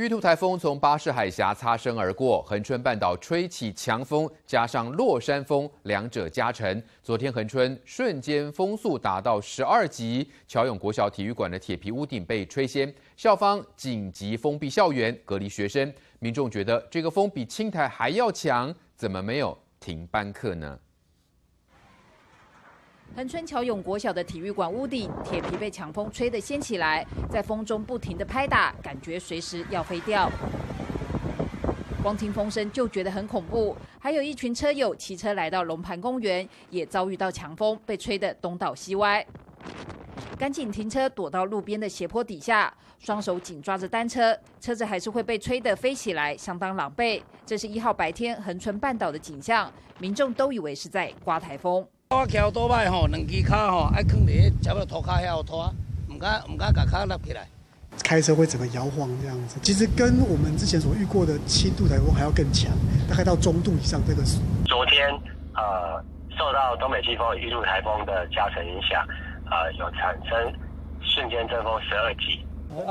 玉兔台风从巴士海峡擦身而过，恒春半岛吹起强风，加上落山风，两者加成。昨天恒春瞬间风速达到12级，侨永国小体育馆的铁皮屋顶被吹掀，校方紧急封闭校园，隔离学生。民众觉得这个风比青台还要强，怎么没有停班课呢？ 恒春侨永国小的体育馆屋顶铁皮被强风吹得掀起来，在风中不停地拍打，感觉随时要飞掉。光听风声就觉得很恐怖。还有一群车友骑车来到龙盘公园，也遭遇到强风，被吹得东倒西歪，赶紧停车躲到路边的斜坡底下，双手紧抓着单车，车子还是会被吹得飞起来，相当狼狈。这是1号白天恒春半岛的景象，民众都以为是在刮台风。 我骑倒摆吼，两只脚吼爱放伫差不多涂骹遐拖，唔敢把脚立起来。开车会整个摇晃这样子，其实跟我们之前所遇过的轻度台风还要更强，大概到中度以上。这个是昨天受到东北季风玉兔台风的加成影响，有产生瞬间阵风12级。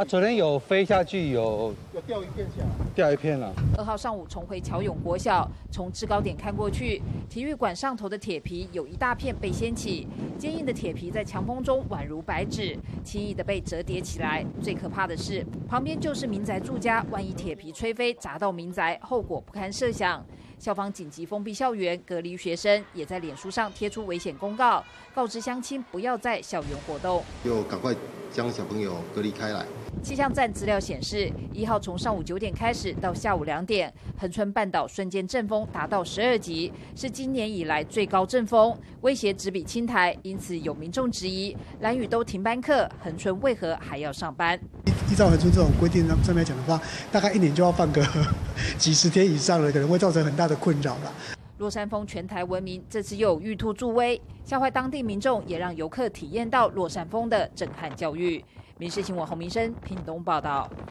昨天有飞下去，有掉一片下来，掉一片了。2号上午重回侨永国小，从制高点看过去，体育馆上头的铁皮有一大片被掀起，坚硬的铁皮在强风中宛如白纸，轻易的被折叠起来。最可怕的是，旁边就是民宅住家，万一铁皮吹飞砸到民宅，后果不堪设想。校方紧急封闭校园，隔离学生，也在脸书上贴出危险公告，告知乡亲不要在校园活动，就赶快将小朋友隔离开来。 气象站资料显示，1号从上午9点开始到下午2点，恒春半岛瞬间阵风达到12级，是今年以来最高阵风，威胁只比青台。因此有民众质疑，兰屿都停班课，恒春为何还要上班？依照恒春这种规定上面来讲的话，大概1年就要放个几十天以上了，可能会造成很大的困扰了。 落山风全台闻名，这次又有玉兔助威，吓坏当地民众，也让游客体验到落山风的震撼教育。民视新闻洪明生屏东报道。